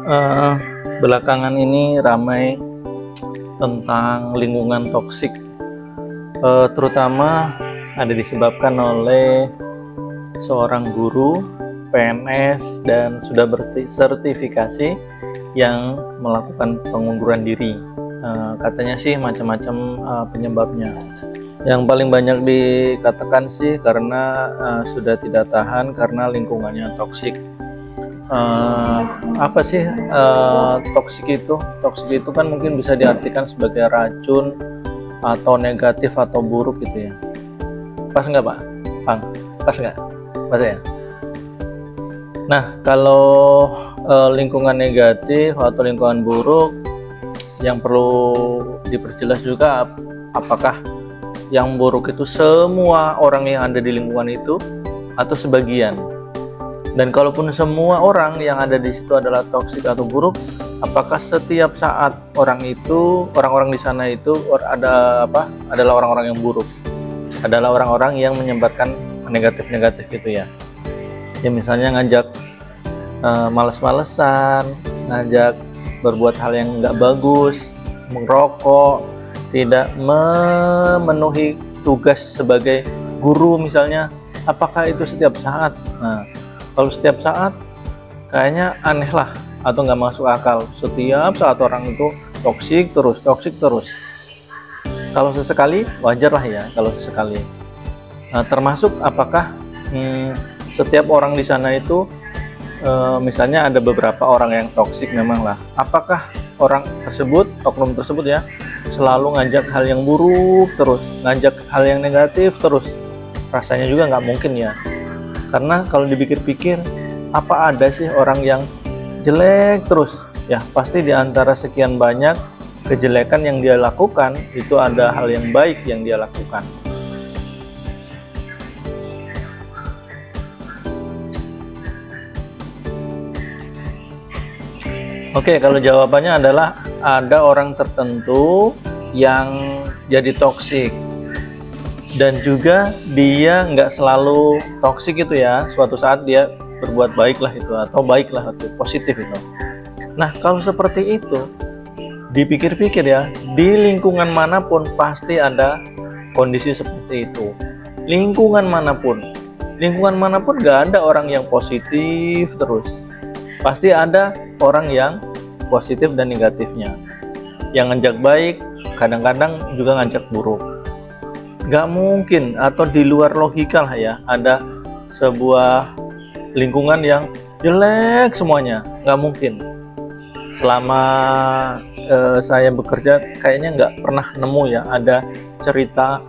Eh, Belakangan ini ramai tentang lingkungan toksik, terutama ada disebabkan oleh seorang guru, PNS, dan sudah bersertifikasi yang melakukan pengunduran diri. Katanya sih macam-macam penyebabnya. Yang paling banyak dikatakan sih karena sudah tidak tahan karena lingkungannya toksik. Apa sih toksik itu? Toksik itu kan mungkin bisa diartikan sebagai racun atau negatif atau buruk gitu ya. Pas nggak Pak? Pang, pas nggak? Pas ya? Nah, kalau lingkungan negatif atau lingkungan buruk, yang perlu diperjelas juga apakah yang buruk itu semua orang yang ada di lingkungan itu atau sebagian. Dan kalaupun semua orang yang ada di situ adalah toksik atau buruk, apakah setiap saat orang-orang di sana itu adalah orang-orang yang buruk, adalah orang-orang yang menyebarkan negatif-negatif gitu ya. Ya misalnya ngajak males-malesan, ngajak berbuat hal yang nggak bagus, merokok, tidak memenuhi tugas sebagai guru misalnya. Apakah itu setiap saat? Nah, kalau setiap saat kayaknya aneh lah atau nggak masuk akal. Setiap saat orang itu toksik terus. Kalau sesekali wajar lah ya kalau sesekali. Nah, termasuk apakah setiap orang di sana itu misalnya ada beberapa orang yang toksik memang lah. Apakah orang tersebut, oknum tersebut ya, selalu ngajak hal yang buruk terus, ngajak hal yang negatif terus? Rasanya juga nggak mungkin ya. Karena kalau dipikir-pikir, apa ada sih orang yang jelek terus? Ya, pasti di antara sekian banyak kejelekan yang dia lakukan, itu ada hal yang baik yang dia lakukan. Oke, kalau jawabannya adalah ada orang tertentu yang jadi toksik. Dan juga dia nggak selalu toksik itu ya, suatu saat dia berbuat baik lah itu, atau baik lah itu, positif itu. Nah, kalau seperti itu, dipikir-pikir ya, di lingkungan manapun pasti ada kondisi seperti itu. Lingkungan manapun nggak ada orang yang positif terus. Pasti ada orang yang positif dan negatifnya. Yang ngajak baik, kadang-kadang juga ngajak buruk. Gak mungkin, atau di luar logika lah ya, ada sebuah lingkungan yang jelek semuanya. Gak mungkin. Selama saya bekerja kayaknya nggak pernah nemu ya ada cerita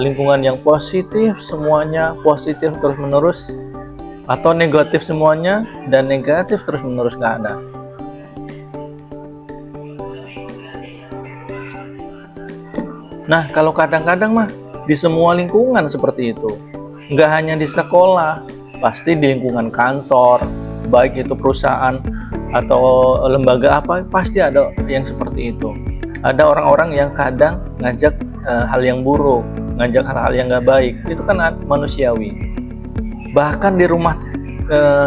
lingkungan yang positif semuanya, positif terus menerus, atau negatif semuanya dan negatif terus menerus, nggak ada. Nah, kalau kadang-kadang mah di semua lingkungan seperti itu, nggak hanya di sekolah, pasti di lingkungan kantor, baik itu perusahaan atau lembaga apa, pasti ada yang seperti itu. Ada orang-orang yang kadang ngajak hal yang buruk, ngajak hal-hal yang nggak baik, itu kan manusiawi. Bahkan di rumah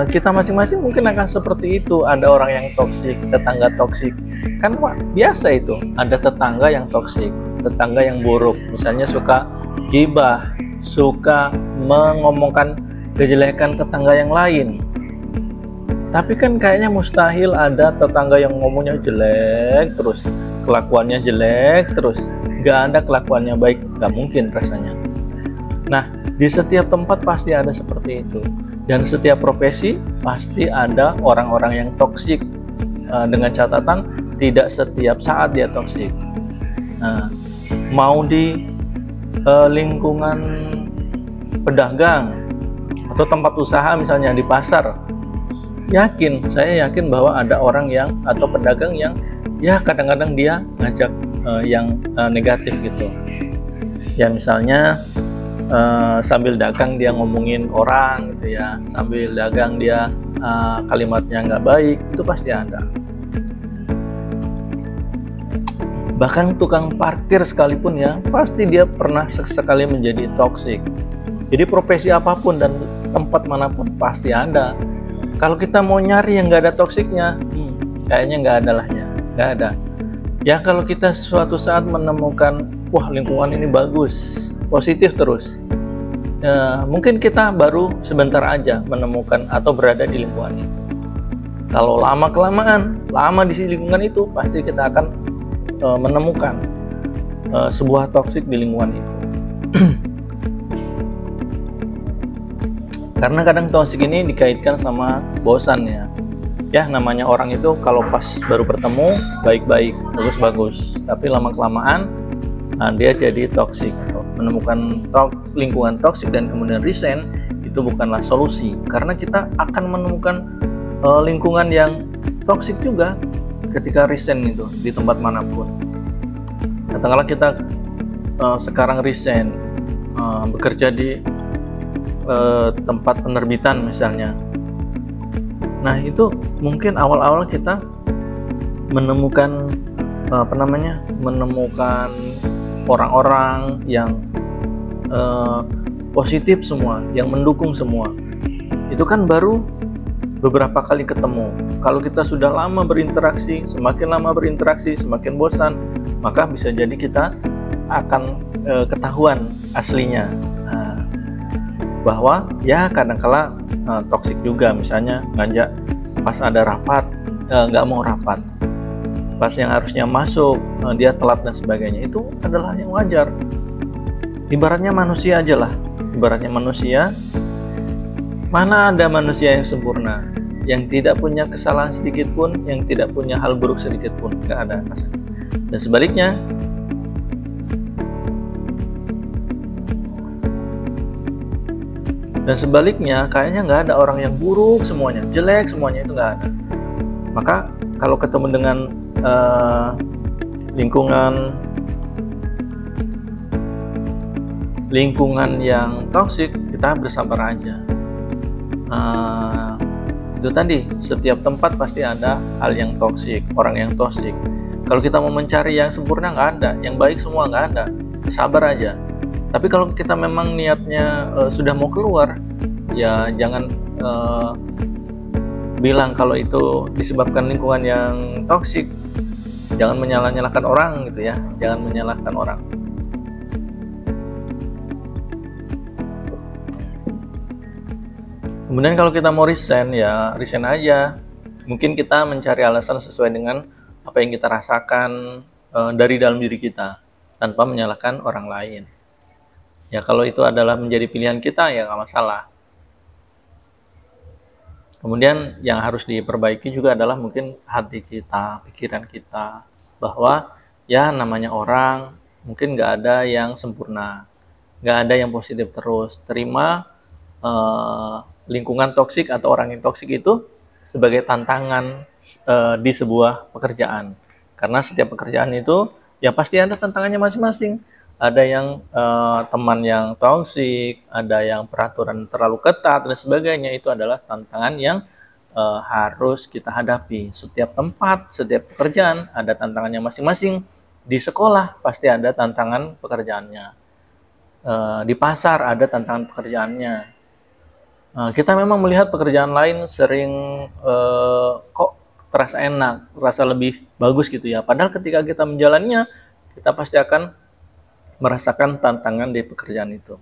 kita masing-masing mungkin akan seperti itu. Ada orang yang toksik, tetangga toksik, kan biasa itu. Ada tetangga yang toksik, tetangga yang buruk, misalnya suka gibah, suka mengomongkan kejelekan tetangga yang lain. Tapi kan kayaknya mustahil ada tetangga yang ngomongnya jelek terus, kelakuannya jelek terus, gak ada kelakuannya baik, gak mungkin rasanya. Nah, di setiap tempat pasti ada seperti itu, dan setiap profesi pasti ada orang-orang yang toksik, dengan catatan tidak setiap saat dia toksik. Nah, mau di lingkungan pedagang atau tempat usaha misalnya di pasar, saya yakin bahwa ada orang yang atau pedagang yang ya kadang-kadang dia ngajak yang negatif gitu ya, misalnya sambil dagang dia ngomongin orang gitu ya, sambil dagang dia kalimatnya nggak baik, itu pasti ada. Bahkan tukang parkir sekalipun ya, pasti dia pernah sekali menjadi toksik. Jadi profesi apapun dan tempat manapun pasti ada. Kalau kita mau nyari yang nggak ada toksiknya, Kayaknya nggak ada lah ya, nggak ada. Ya kalau kita suatu saat menemukan, wah lingkungan ini bagus, positif terus, ya, mungkin kita baru sebentar aja menemukan atau berada di lingkungan itu. Kalau lama-kelamaan, lama di lingkungan itu, pasti kita akan menemukan sebuah toksik di lingkungan itu. Karena kadang toksik ini dikaitkan sama bosan ya. Ya namanya orang itu kalau pas baru bertemu baik-baik, bagus-bagus, tapi lama-kelamaan dia jadi toksik. Menemukan lingkungan toksik dan kemudian resign itu bukanlah solusi, karena kita akan menemukan lingkungan yang toksik juga ketika resign itu di tempat manapun. Katakanlah kita sekarang resign bekerja di tempat penerbitan misalnya. Nah itu mungkin awal-awal kita menemukan menemukan orang-orang yang positif semua, yang mendukung semua. Itu kan baru beberapa kali ketemu. Kalau kita sudah lama berinteraksi, semakin lama berinteraksi, semakin bosan, maka bisa jadi kita akan ketahuan aslinya. Bahwa ya kadang-kala toksik juga, misalnya ngajak pas ada rapat nggak mau rapat, pas yang harusnya masuk dia telat dan sebagainya. Itu adalah yang wajar. Ibaratnya manusia aja lah, ibaratnya manusia. Mana ada manusia yang sempurna, yang tidak punya kesalahan sedikit pun, yang tidak punya hal buruk sedikit pun, nggak ada. Dan sebaliknya, kayaknya nggak ada orang yang buruk semuanya, jelek semuanya, itu nggak ada. Maka kalau ketemu dengan lingkungan yang toksik, kita bersabar aja. Itu tadi, setiap tempat pasti ada hal yang toksik, orang yang toksik. Kalau kita mau mencari yang sempurna, nggak ada, yang baik semua nggak ada, sabar aja. Tapi kalau kita memang niatnya sudah mau keluar, ya jangan bilang kalau itu disebabkan lingkungan yang toksik. Jangan menyalahkan orang gitu ya, jangan menyalahkan orang. Kemudian kalau kita mau resign, ya resign aja. Mungkin kita mencari alasan sesuai dengan apa yang kita rasakan dari dalam diri kita, tanpa menyalahkan orang lain. Ya kalau itu adalah menjadi pilihan kita, ya nggak masalah. Kemudian yang harus diperbaiki juga adalah mungkin hati kita, pikiran kita, bahwa ya namanya orang, mungkin nggak ada yang sempurna, nggak ada yang positif terus. Terima lingkungan toksik atau orang yang toksik itu sebagai tantangan di sebuah pekerjaan. Karena setiap pekerjaan itu ya pasti ada tantangannya masing-masing. Ada yang teman yang toksik, ada yang peraturan terlalu ketat dan sebagainya. Itu adalah tantangan yang harus kita hadapi. Setiap tempat, setiap pekerjaan ada tantangannya masing-masing. Di sekolah pasti ada tantangan pekerjaannya. Di pasar ada tantangan pekerjaannya. Kita memang melihat pekerjaan lain sering kok terasa enak, terasa lebih bagus gitu ya. Padahal ketika kita menjalannya, kita pasti akan merasakan tantangan di pekerjaan itu.